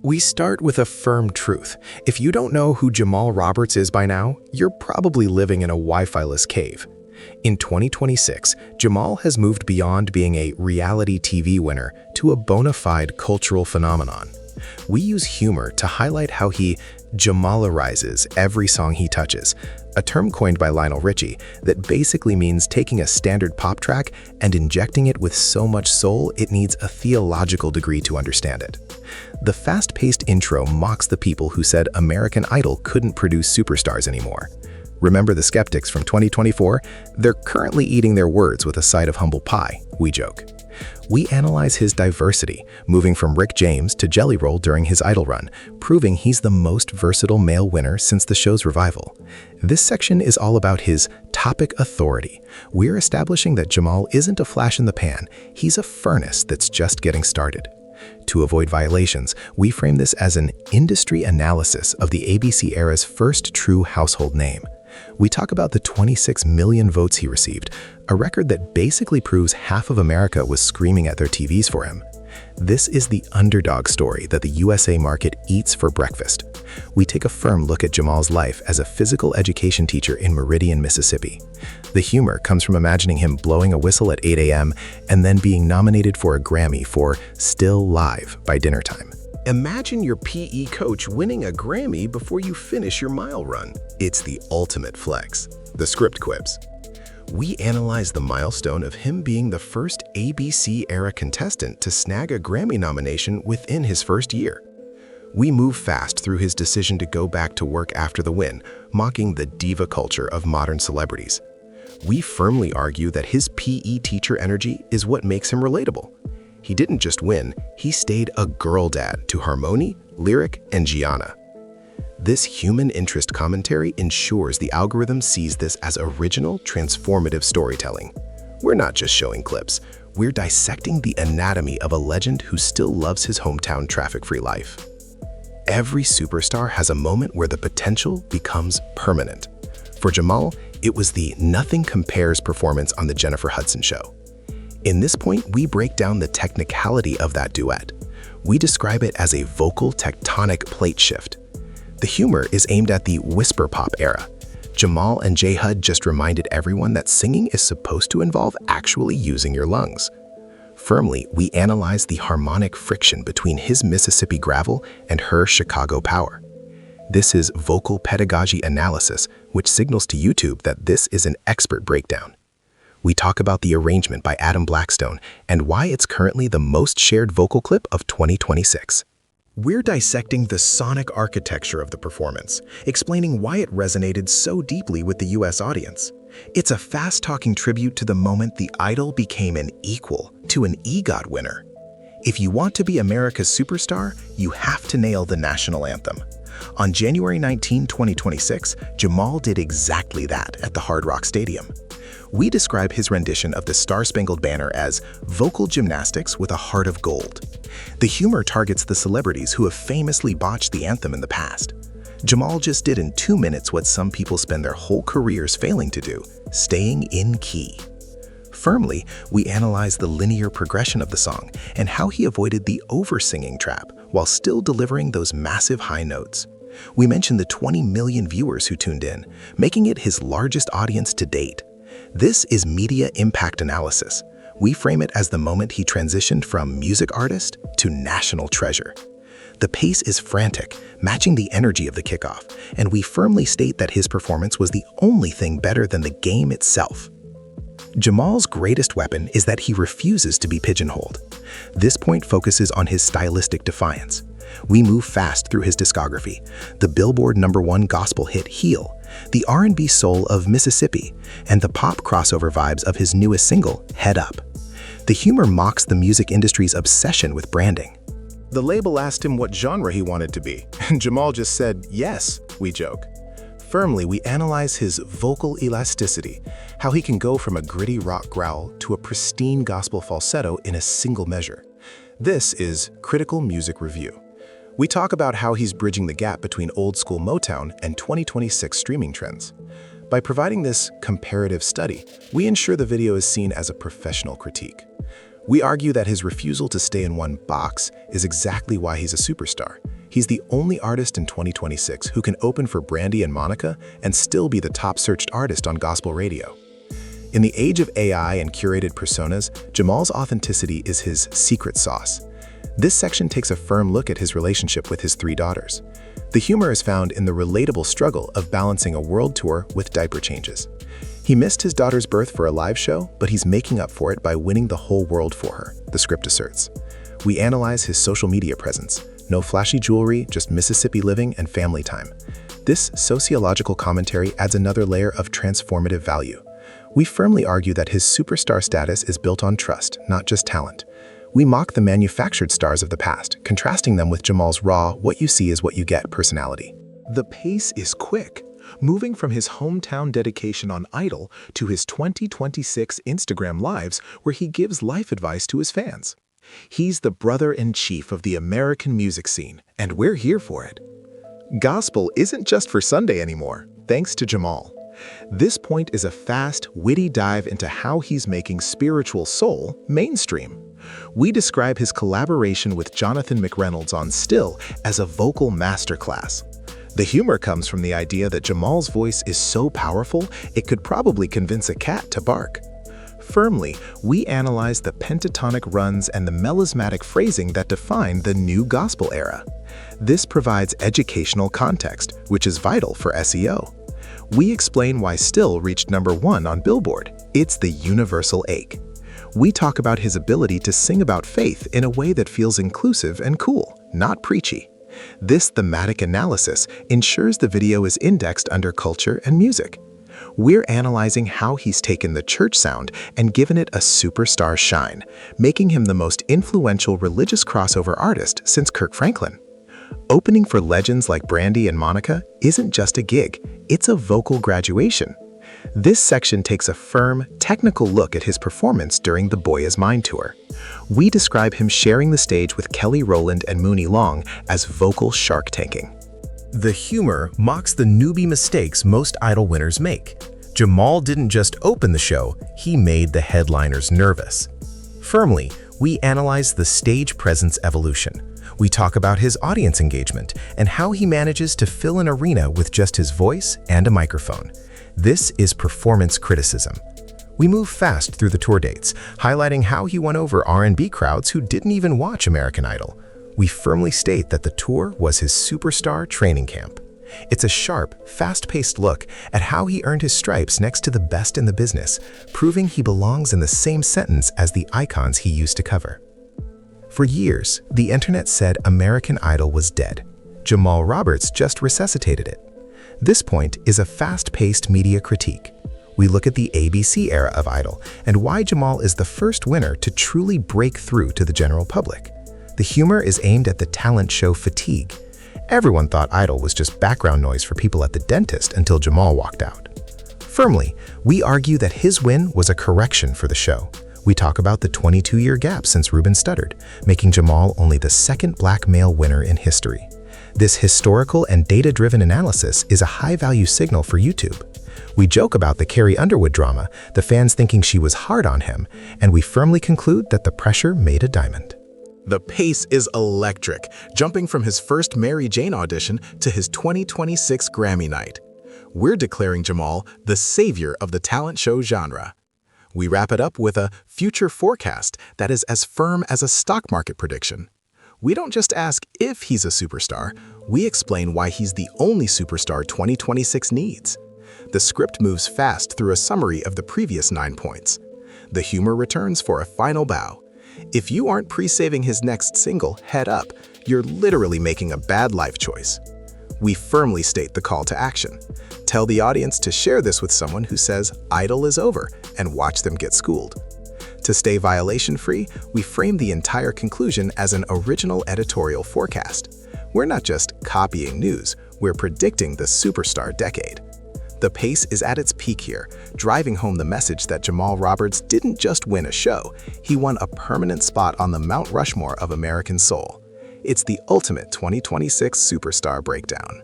We start with a firm truth. If you don't know who Jamal Roberts is by now, you're probably living in a Wi-Fi-less cave. In 2026, Jamal has moved beyond being a reality TV winner to a bona fide cultural phenomenon. We use humor to highlight how he Jamalarizes every song he touches, a term coined by Lionel Richie that basically means taking a standard pop track and injecting it with so much soul it needs a theological degree to understand it. The fast-paced intro mocks the people who said American Idol couldn't produce superstars anymore. Remember the skeptics from 2024? They're currently eating their words with a side of humble pie, we joke. We analyze his diversity, moving from Rick James to Jelly Roll during his Idol run, proving he's the most versatile male winner since the show's revival. This section is all about his topic authority. We're establishing that Jamal isn't a flash in the pan, he's a furnace that's just getting started. To avoid violations, we frame this as an industry analysis of the ABC era's first true household name. We talk about the 26 million votes he received, a record that basically proves half of America was screaming at their TVs for him. This is the underdog story that the USA market eats for breakfast. We take a firm look at Jamal's life as a physical education teacher in Meridian, Mississippi. The humor comes from imagining him blowing a whistle at 8 a.m. and then being nominated for a Grammy for Still Live by dinner time. Imagine your PE coach winning a Grammy before you finish your mile run. It's the ultimate flex. The script quips. We analyze the milestone of him being the first ABC-era contestant to snag a Grammy nomination within his first year. We move fast through his decision to go back to work after the win, mocking the diva culture of modern celebrities. We firmly argue that his PE teacher energy is what makes him relatable. He didn't just win, he stayed a girl dad to Harmony, Lyric, and Gianna. This human interest commentary ensures the algorithm sees this as original, transformative storytelling. We're not just showing clips, we're dissecting the anatomy of a legend who still loves his hometown traffic-free life. Every superstar has a moment where the potential becomes permanent. For Jamal, it was the Nothing Compares performance on the Jennifer Hudson show. In this point, we break down the technicality of that duet. We describe it as a vocal tectonic plate shift. The humor is aimed at the whisper pop era. Jamal and JHud just reminded everyone that singing is supposed to involve actually using your lungs. Firmly, we analyze the harmonic friction between his Mississippi gravel and her Chicago power. This is vocal pedagogy analysis, which signals to YouTube that this is an expert breakdown. We talk about the arrangement by Adam Blackstone and why it's currently the most shared vocal clip of 2026. We're dissecting the sonic architecture of the performance, explaining why it resonated so deeply with the US audience. It's a fast-talking tribute to the moment the Idol became an equal to an EGOT winner. If you want to be America's superstar, you have to nail the national anthem. On January 19, 2026, Jamal did exactly that at the Hard Rock Stadium. We describe his rendition of the Star-Spangled Banner as vocal gymnastics with a heart of gold. The humor targets the celebrities who have famously botched the anthem in the past. Jamal just did in 2 minutes what some people spend their whole careers failing to do, staying in key. Firmly, we analyze the linear progression of the song and how he avoided the over-singing trap while still delivering those massive high notes. We mention the 20 million viewers who tuned in, making it his largest audience to date. This is media impact analysis. We frame it as the moment he transitioned from music artist to national treasure. The pace is frantic, matching the energy of the kickoff, and we firmly state that his performance was the only thing better than the game itself. Jamal's greatest weapon is that he refuses to be pigeonholed. This point focuses on his stylistic defiance. We move fast through his discography, the Billboard #1 gospel hit Heal, the R&B soul of Mississippi, and the pop crossover vibes of his newest single, Head Up. The humor mocks the music industry's obsession with branding. The label asked him what genre he wanted to be, and Jamal just said, yes, we joke. Firmly, we analyze his vocal elasticity, how he can go from a gritty rock growl to a pristine gospel falsetto in a single measure. This is Critical Music Review. We talk about how he's bridging the gap between old-school Motown and 2026 streaming trends. By providing this comparative study, we ensure the video is seen as a professional critique. We argue that his refusal to stay in one box is exactly why he's a superstar, He's the only artist in 2026 who can open for Brandy and Monica and still be the top searched artist on gospel radio. In the age of AI and curated personas, Jamal's authenticity is his secret sauce. This section takes a firm look at his relationship with his 3 daughters. The humor is found in the relatable struggle of balancing a world tour with diaper changes. He missed his daughter's birth for a live show, but he's making up for it by winning the whole world for her, the script asserts. We analyze his social media presence. No flashy jewelry, just Mississippi living and family time. This sociological commentary adds another layer of transformative value. We firmly argue that his superstar status is built on trust, not just talent. We mock the manufactured stars of the past, contrasting them with Jamal's raw, what you see is what you get personality. The pace is quick, moving from his hometown dedication on Idol to his 2026 Instagram Lives where he gives life advice to his fans. He's the brother-in-chief of the American music scene, and we're here for it. Gospel isn't just for Sunday anymore, thanks to Jamal. This point is a fast, witty dive into how he's making spiritual soul mainstream. We describe his collaboration with Jonathan McReynolds on Still as a vocal masterclass. The humor comes from the idea that Jamal's voice is so powerful, it could probably convince a cat to bark. Firmly, we analyze the pentatonic runs and the melismatic phrasing that define the new gospel era. This provides educational context, which is vital for SEO. We explain why Still reached #1 on Billboard. It's the universal ache. We talk about his ability to sing about faith in a way that feels inclusive and cool, not preachy. This thematic analysis ensures the video is indexed under culture and music. We're analyzing how he's taken the church sound and given it a superstar shine, making him the most influential religious crossover artist since Kirk Franklin. Opening for legends like Brandy and Monica isn't just a gig, it's a vocal graduation. This section takes a firm, technical look at his performance during the Boy Is Mine tour. We describe him sharing the stage with Kelly Rowland and Mooney Long as vocal shark tanking. The humor mocks the newbie mistakes most Idol winners make. Jamal didn't just open the show, he made the headliners nervous. Firmly, we analyze the stage presence evolution. We talk about his audience engagement and how he manages to fill an arena with just his voice and a microphone. This is performance criticism. We move fast through the tour dates, highlighting how he won over R&B crowds who didn't even watch American Idol. We firmly state that the tour was his superstar training camp. It's a sharp, fast-paced look at how he earned his stripes next to the best in the business, proving he belongs in the same sentence as the icons he used to cover. For years, the internet said American Idol was dead. Jamal Roberts just resuscitated it. This point is a fast-paced media critique. We look at the ABC era of Idol and why Jamal is the first winner to truly break through to the general public. The humor is aimed at the talent show fatigue. Everyone thought Idol was just background noise for people at the dentist until Jamal walked out. Firmly, we argue that his win was a correction for the show. We talk about the 22-year gap since Ruben stuttered, making Jamal only the second black male winner in history. This historical and data-driven analysis is a high-value signal for YouTube. We joke about the Carrie Underwood drama, the fans thinking she was hard on him, and we firmly conclude that the pressure made a diamond. The pace is electric, jumping from his first Mary Jane audition to his 2026 Grammy night. We're declaring Jamal the savior of the talent show genre. We wrap it up with a future forecast that is as firm as a stock market prediction. We don't just ask if he's a superstar, we explain why he's the only superstar 2026 needs. The script moves fast through a summary of the previous 9 points. The humor returns for a final bow. If you aren't pre-saving his next single, Head Up, you're literally making a bad life choice. We firmly state the call to action. Tell the audience to share this with someone who says Idol is over and watch them get schooled. To stay violation-free, we frame the entire conclusion as an original editorial forecast. We're not just copying news, we're predicting the superstar decade. The pace is at its peak here, driving home the message that Jamal Roberts didn't just win a show, he won a permanent spot on the Mount Rushmore of American soul. It's the ultimate 2026 superstar breakdown.